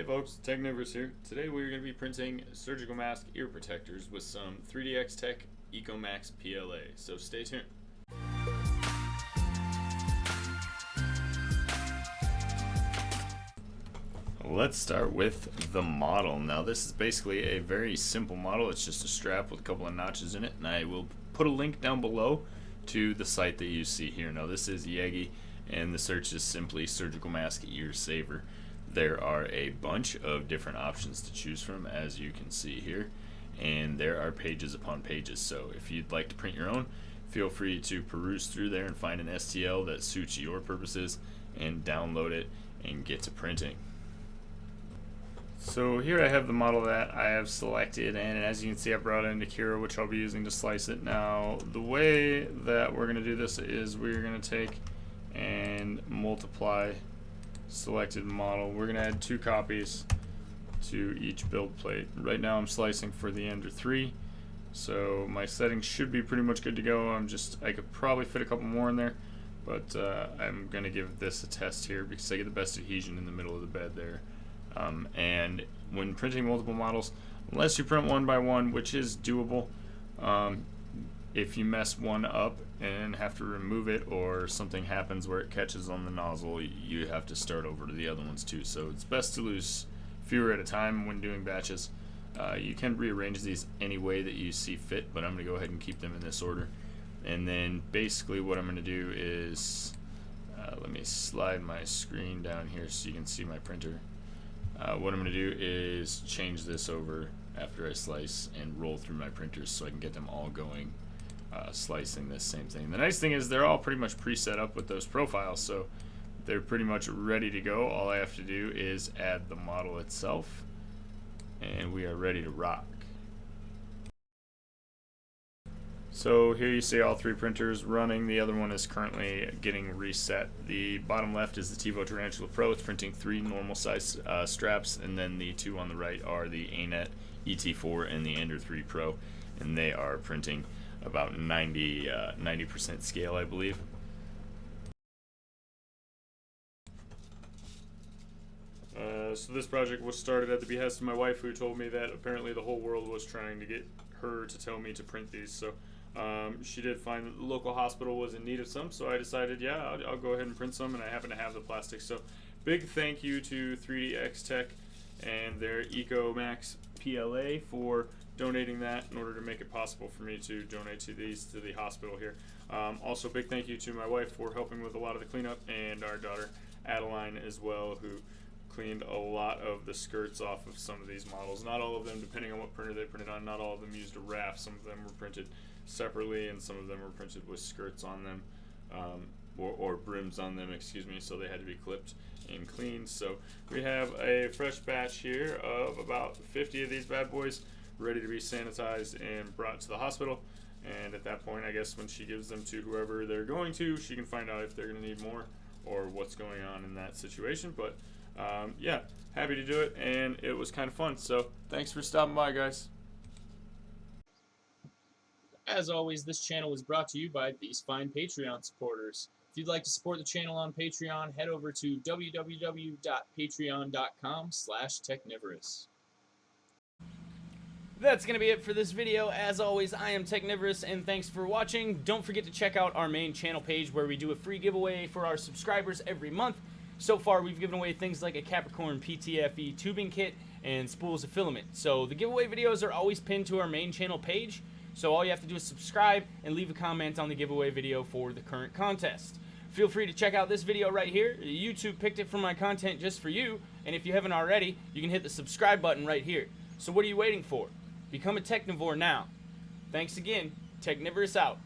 Hey folks, Technivorous here. Today we're going to be printing surgical mask ear protectors with some 3dxtech ecomax PLA, so stay tuned. Let's start with the model. Now this is basically a very simple model. It's just a strap with a couple of notches in it, and I will put a link down below to the site that you see here. Now this is Yagi, and the search is simply surgical mask ear saver. There are a bunch of different options to choose from, as you can see here, and there are pages upon pages. So if you'd like to print your own, feel free to peruse through there and find an STL that suits your purposes and download it and get to printing. So here I have the model that I have selected, and as you can see I brought in Technivorous, which I'll be using to slice it. Now the way that we're going to do this is we're going to take and multiply selected model. We're going to add 2 copies to each build plate. Right now I'm slicing for the Ender 3, so my settings should be pretty much good to go. I could probably fit a couple more in there, but I'm going to give this a test here because I get the best adhesion in the middle of the bed there. And when printing multiple models, unless you print one by one, which is doable, if you mess one up and have to remove it, or something happens where it catches on the nozzle, you have to start over to the other ones too. So it's best to lose fewer at a time when doing batches. You can rearrange these any way that you see fit, but I'm going to go ahead and keep them in this order. And then basically what I'm going to do is, let me slide my screen down here so you can see my printer. What I'm going to do is change this over after I slice and roll through my printers so I can get them all going, slicing this same thing. The nice thing is they're all pretty much preset up with those profiles, so they're pretty much ready to go. All I have to do is add the model itself, and we are ready to rock. So here you see all 3 printers running. The other one is currently getting reset. The bottom left is the Tevo Tarantula Pro. It's printing 3 normal size straps, and then the 2 on the right are the ANET ET4 and the Ender 3 Pro, and they are printing about 90% scale, I believe. So this project was started at the behest of my wife, who told me that apparently the whole world was trying to get her to tell me to print these. So she did find that the local hospital was in need of some, so I decided, yeah, I'll go ahead and print some, and I happen to have the plastic. So big thank you to 3dxtech and their ecomax PLA for donating that in order to make it possible for me to donate to these to the hospital here. Also big thank you to my wife for helping with a lot of the cleanup, and our daughter Adeline as well, who cleaned a lot of the skirts off of some of these models. Not all of them, depending on what printer they printed on, not all of them used a raft. Some of them were printed separately, and some of them were printed with skirts on them, or brims on them, excuse me, so they had to be clipped and cleaned. So we have a fresh batch here of about 50 of these bad boys ready to be sanitized and brought to the hospital. And at that point, I guess when she gives them to whoever they're going to, she can find out if they're going to need more or what's going on in that situation. But yeah, happy to do it, and it was kind of fun. So thanks for stopping by, guys. As always, this channel is brought to you by these fine Patreon supporters. If you'd like to support the channel on Patreon, head over to www.patreon.com/Technivorous. That's going to be it for this video. As always, I am Technivorous, and thanks for watching. Don't forget to check out our main channel page where we do a free giveaway for our subscribers every month. So far, we've given away things like a Capricorn PTFE tubing kit and spools of filament. So the giveaway videos are always pinned to our main channel page. So all you have to do is subscribe and leave a comment on the giveaway video for the current contest. Feel free to check out this video right here. YouTube picked it from my content just for you. And if you haven't already, you can hit the subscribe button right here. So what are you waiting for? Become a Technivore now. Thanks again. Technivorous out.